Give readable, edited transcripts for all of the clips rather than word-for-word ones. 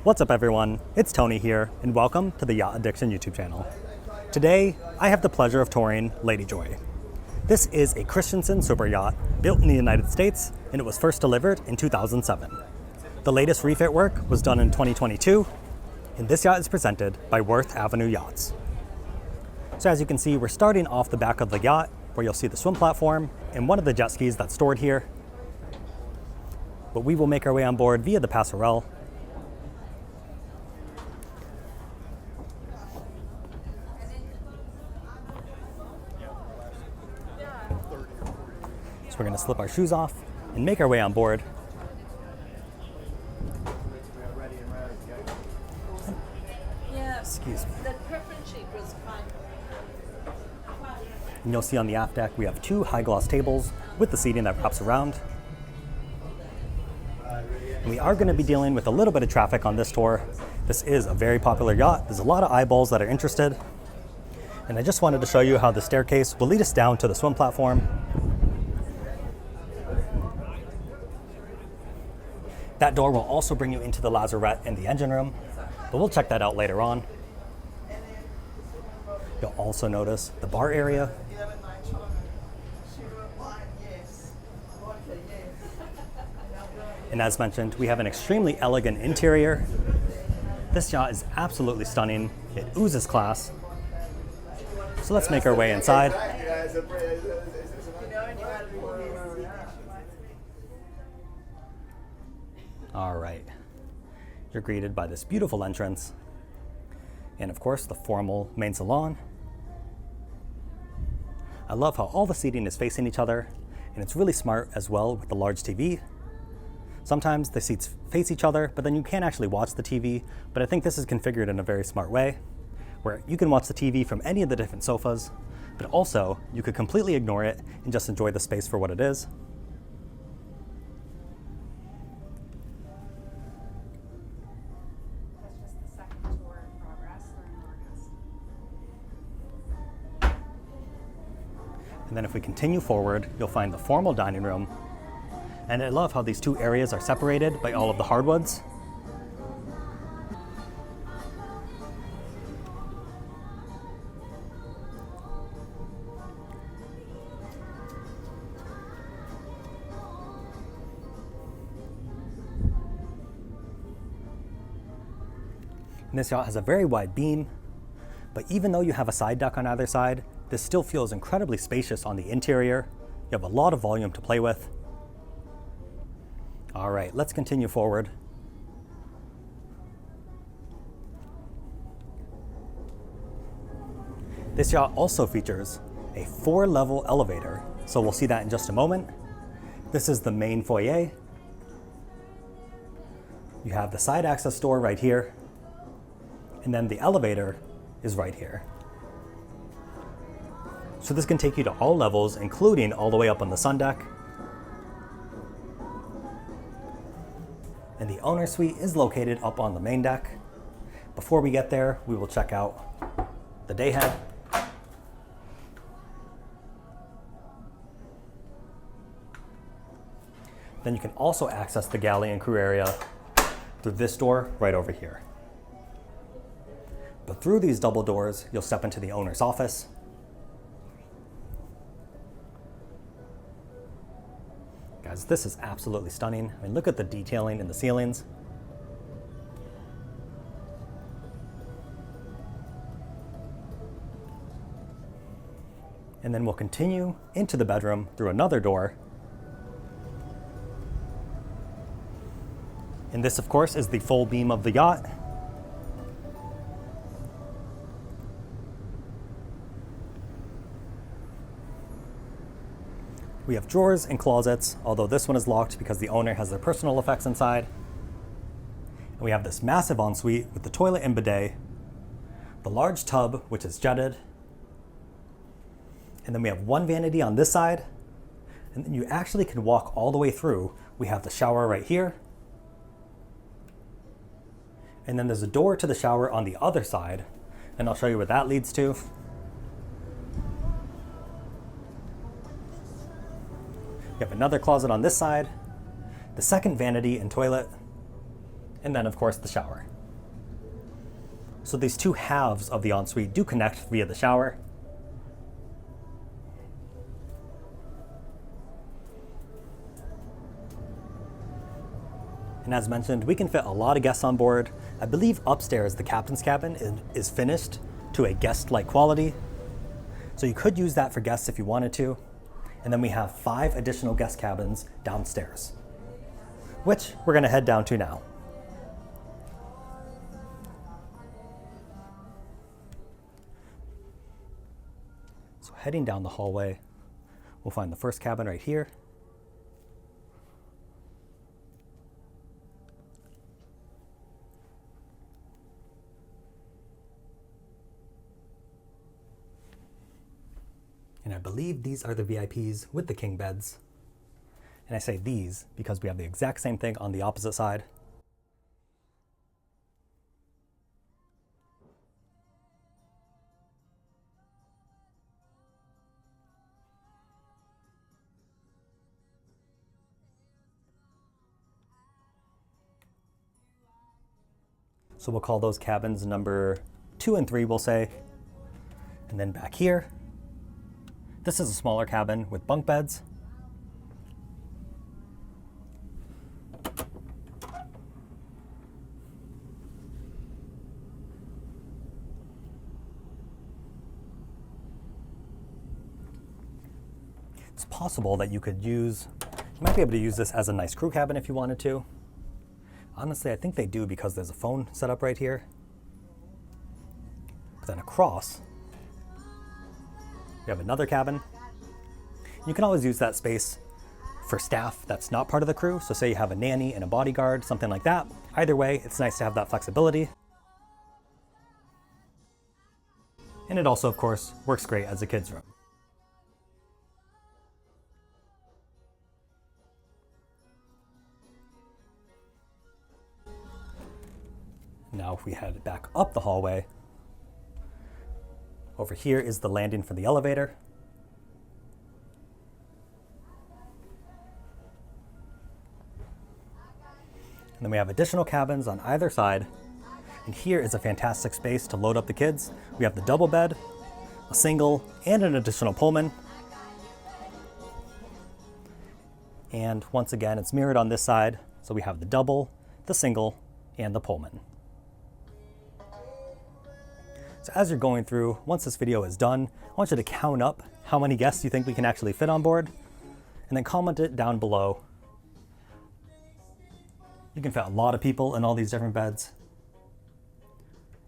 What's up everyone, it's Tony here and welcome to the Yacht Addiction YouTube channel. Today, I have the pleasure of touring Lady Joy. This is a Christensen super yacht built in the United States and it was first delivered in 2007. The latest refit work was done in 2022 and this yacht is presented by Worth Avenue Yachts. So as you can see, we're starting off the back of the yacht where you'll see the swim platform and one of the jet skis that's stored here. But we will make our way on board via the passerelle. So we're going to slip our shoes off and make our way on board. Excuse me. The preference sheet was fine. And you'll see on the aft deck we have two high gloss tables with the seating that wraps around. And we are going to be dealing with a little bit of traffic on this tour. This is a very popular yacht. There's a lot of eyeballs that are interested. And I just wanted to show you how the staircase will lead us down to the swim platform. That door will also bring you into the lazarette and the engine room, but we'll check that out later on. You'll also notice the bar area. And as mentioned, we have an extremely elegant interior. This yacht is absolutely stunning. It oozes class. So let's make our way inside. All right. You're greeted by this beautiful entrance. And of course, the formal main salon. I love how all the seating is facing each other, and it's really smart as well with the large TV. Sometimes the seats face each other, but then you can't actually watch the TV, but I think this is configured in a very smart way, where you can watch the TV from any of the different sofas, but also you could completely ignore it and just enjoy the space for what it is. That's just the second tour in progress. We're in August. And then if we continue forward, you'll find the formal dining room. And I love how these two areas are separated by all of the hardwoods. And this yacht has a very wide beam, but even though you have a side deck on either side, this still feels incredibly spacious on the interior. You have a lot of volume to play with. All right, let's continue forward. This yacht also features a 4-level elevator, so we'll see that in just a moment. This is the main foyer. You have the side access door right here, and then the elevator is right here. So this can take you to all levels, including all the way up on the sun deck. And the owner suite is located up on the main deck. Before we get there, we will check out the day head. Then you can also access the galley and crew area through this door right over here. But through these double doors, you'll step into the owner's office. Guys, this is absolutely stunning. I mean, look at the detailing in the ceilings. And then we'll continue into the bedroom through another door. And this, of course, is the full beam of the yacht. We have drawers and closets, although this one is locked because the owner has their personal effects inside. And we have this massive ensuite with the toilet and bidet, the large tub, which is jetted. And then we have one vanity on this side. And then you actually can walk all the way through. We have the shower right here. And then there's a door to the shower on the other side. And I'll show you what that leads to. You have another closet on this side, the second vanity and toilet, and then of course the shower. So these two halves of the ensuite do connect via the shower. And as mentioned, we can fit a lot of guests on board. I believe upstairs the captain's cabin is finished to a guest-like quality. So you could use that for guests if you wanted to. And then we have 5 additional guest cabins downstairs, which we're gonna head down to now. So heading down the hallway, we'll find the first cabin right here. And I believe these are the VIPs with the king beds. And I say these because we have the exact same thing on the opposite side. So we'll call those cabins number 2 and 3, we'll say. And then back here, this is a smaller cabin with bunk beds. It's possible that you might be able to use this as a nice crew cabin if you wanted to. Honestly, I think they do because there's a phone set up right here. But then across, we have another cabin. You can always use that space for staff that's not part of the crew. So say you have a nanny and a bodyguard, something like that. Either way, it's nice to have that flexibility. And it also, of course, works great as a kid's room. Now if we head back up the hallway, over here is the landing for the elevator. And then we have additional cabins on either side. And here is a fantastic space to load up the kids. We have the double bed, a single, and an additional Pullman. And once again, it's mirrored on this side. So we have the double, the single, and the Pullman. So as you're going through, once this video is done, I want you to count up how many guests you think we can actually fit on board, and then comment it down below. You can fit a lot of people in all these different beds.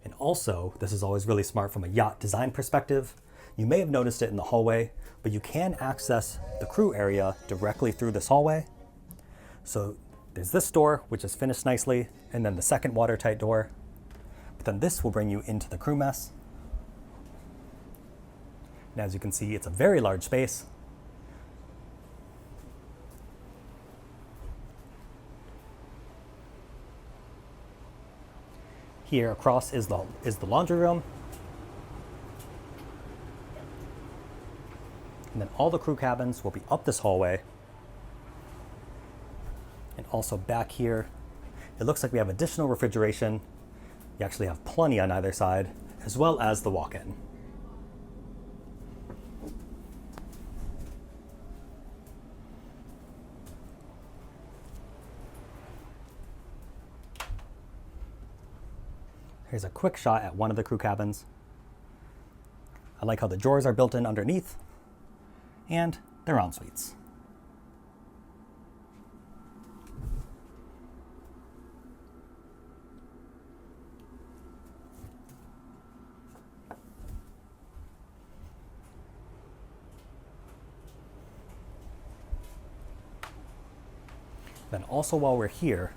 And also, this is always really smart from a yacht design perspective. You may have noticed it in the hallway, but you can access the crew area directly through this hallway. So there's this door, which is finished nicely, and then the second watertight door. Then this will bring you into the crew mess. And as you can see, it's a very large space. Here across is the laundry room. And then all the crew cabins will be up this hallway. And also back here, it looks like we have additional refrigeration. You actually have plenty on either side, as well as the walk-in. Here's a quick shot at one of the crew cabins. I like how the drawers are built in underneath, and they're en suites. Then also while we're here,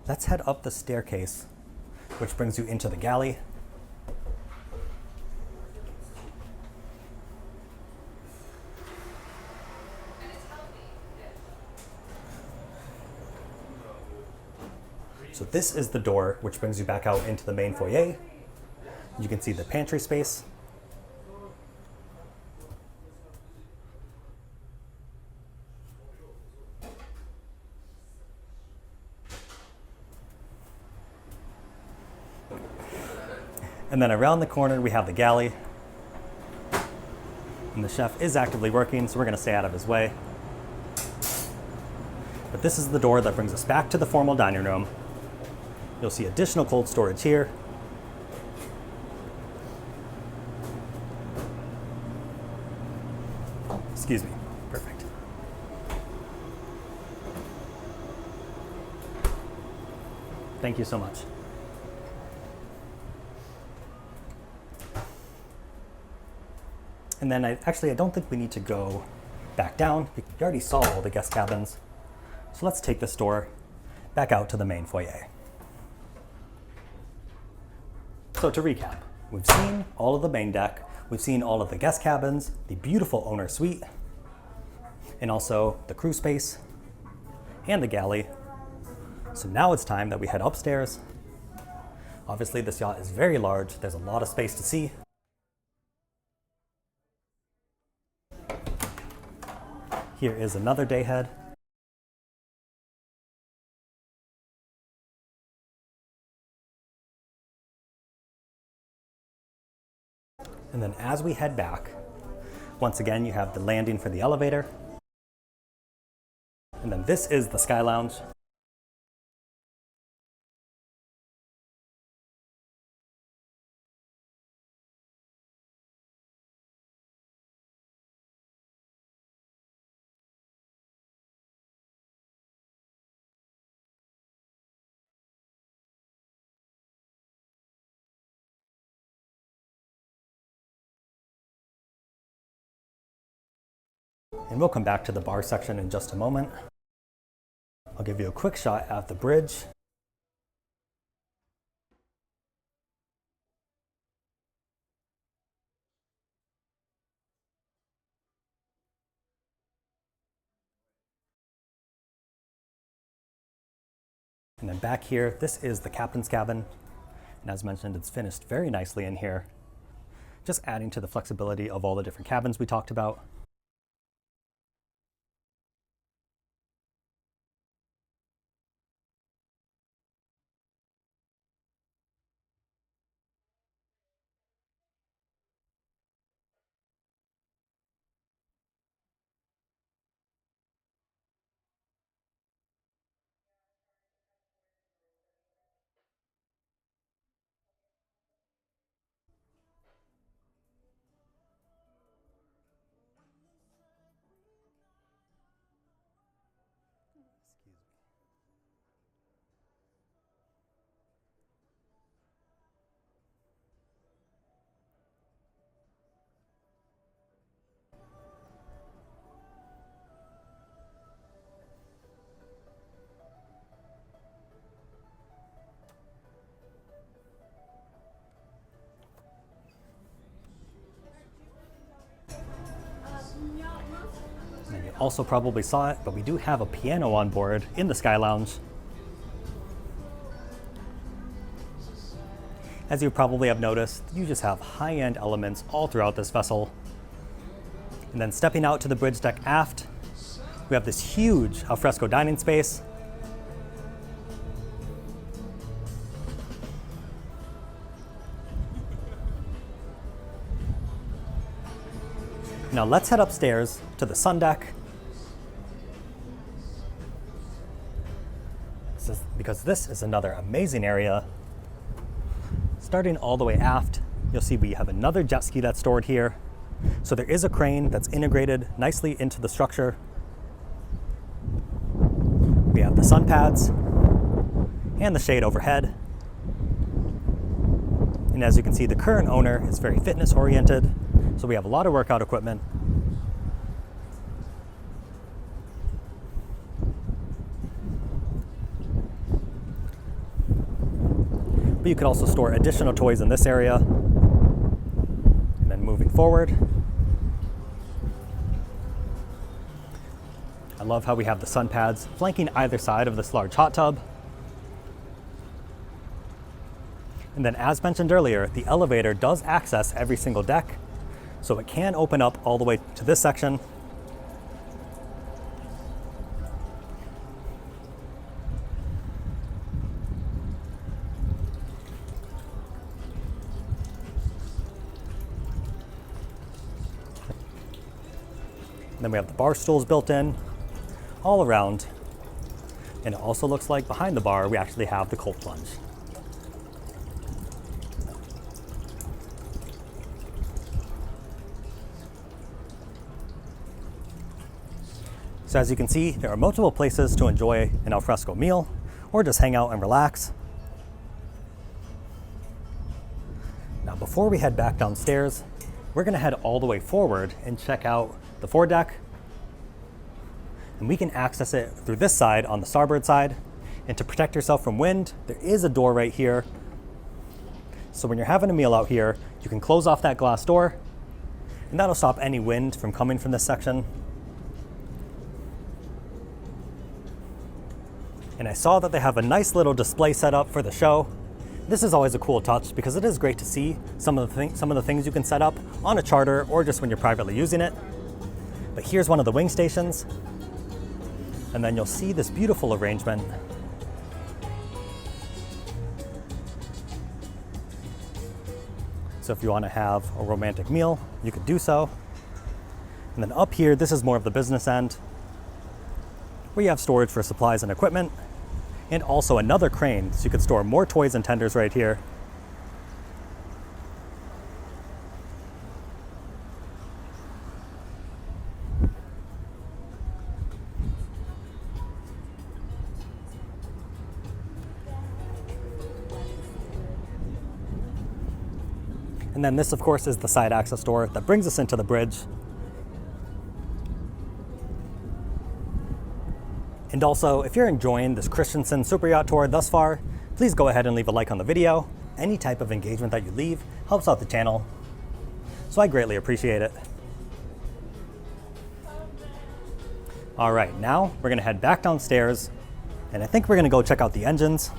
let's head up the staircase, which brings you into the galley. So this is the door which brings you back out into the main foyer. You can see the pantry space. And then around the corner, we have the galley. And the chef is actively working, so we're gonna stay out of his way. But this is the door that brings us back to the formal dining room. You'll see additional cold storage here. Excuse me, perfect. Thank you so much. And then I don't think we need to go back down. We already saw all the guest cabins. So let's take this door back out to the main foyer. So to recap, we've seen all of the main deck, we've seen all of the guest cabins, the beautiful owner suite, and also the crew space and the galley. So now it's time that we head upstairs. Obviously this yacht is very large, there's a lot of space to see. Here is another day head. And then as we head back, once again, you have the landing for the elevator. And then this is the Sky Lounge. And we'll come back to the bar section in just a moment. I'll give you a quick shot at the bridge. And then back here, this is the captain's cabin. And as mentioned, it's finished very nicely in here, just adding to the flexibility of all the different cabins we talked about. And you also probably saw it, but we do have a piano on board in the Sky Lounge. As you probably have noticed, you just have high-end elements all throughout this vessel. And then stepping out to the bridge deck aft, we have this huge alfresco dining space. Now let's head upstairs to the sun deck. Because this is another amazing area. Starting all the way aft, you'll see we have another jet ski that's stored here. So there is a crane that's integrated nicely into the structure. We have the sun pads and the shade overhead. And as you can see, the current owner is very fitness oriented. So we have a lot of workout equipment. But you could also store additional toys in this area. And then moving forward, I love how we have the sun pads flanking either side of this large hot tub. And then as mentioned earlier, the elevator does access every single deck. So it can open up all the way to this section. Then we have the bar stools built in all around. And it also looks like behind the bar, we actually have the cold plunge. So as you can see, there are multiple places to enjoy an alfresco meal or just hang out and relax. Now before we head back downstairs, we're gonna head all the way forward and check out the foredeck. And we can access it through this side on the starboard side. And to protect yourself from wind, there is a door right here. So when you're having a meal out here, you can close off that glass door and that'll stop any wind from coming from this section. And I saw that they have a nice little display set up for the show. This is always a cool touch because it is great to see some of the things you can set up on a charter or just when you're privately using it. But here's one of the wing stations. And then you'll see this beautiful arrangement. So if you want to have a romantic meal, you could do so. And then up here, this is more of the business end, where you have storage for supplies and equipment, and also another crane, so you could store more toys and tenders right here. And then this, of course, is the side access door that brings us into the bridge. And also, if you're enjoying this Christensen super yacht tour thus far, please go ahead and leave a like on the video. Any type of engagement that you leave helps out the channel, so I greatly appreciate it. All right, now we're gonna head back downstairs, and I think we're gonna go check out the engines.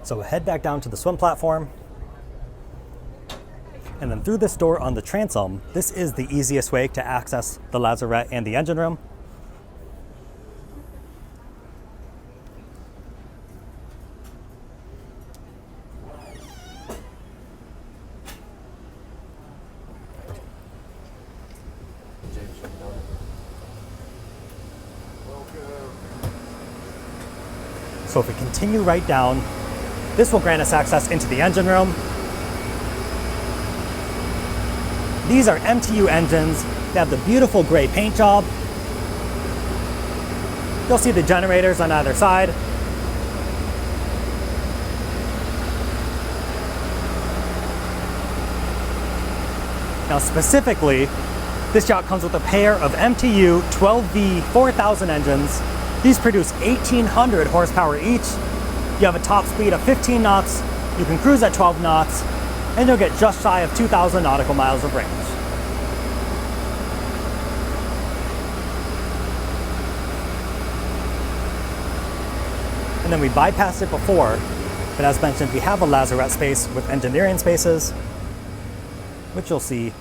So we'll head back down to the swim platform. And then through this door on the transom, this is the easiest way to access the lazarette and the engine room. So if we continue right down, this will grant us access into the engine room. These are MTU engines. They have the beautiful gray paint job. You'll see the generators on either side. Now specifically, this yacht comes with a pair of MTU 12V 4000 engines. These produce 1,800 horsepower each. You have a top speed of 15 knots, you can cruise at 12 knots, and you'll get just shy of 2,000 nautical miles of range. And then we bypassed it before, but as mentioned, we have a lazarette space with engineering spaces, which you'll see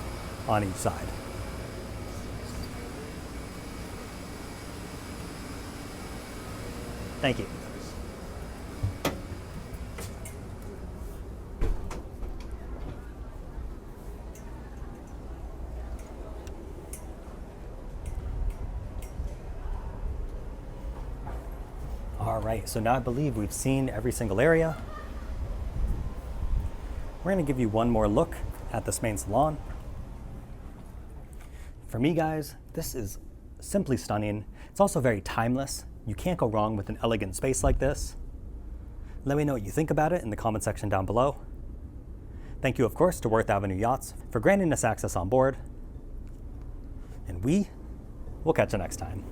on each side. Thank you. All right, so now I believe we've seen every single area. We're gonna give you one more look at this main salon. For me, guys, this is simply stunning. It's also very timeless. You can't go wrong with an elegant space like this. Let me know what you think about it in the comment section down below. Thank you, of course, to Worth Avenue Yachts for granting us access on board. And we will catch you next time.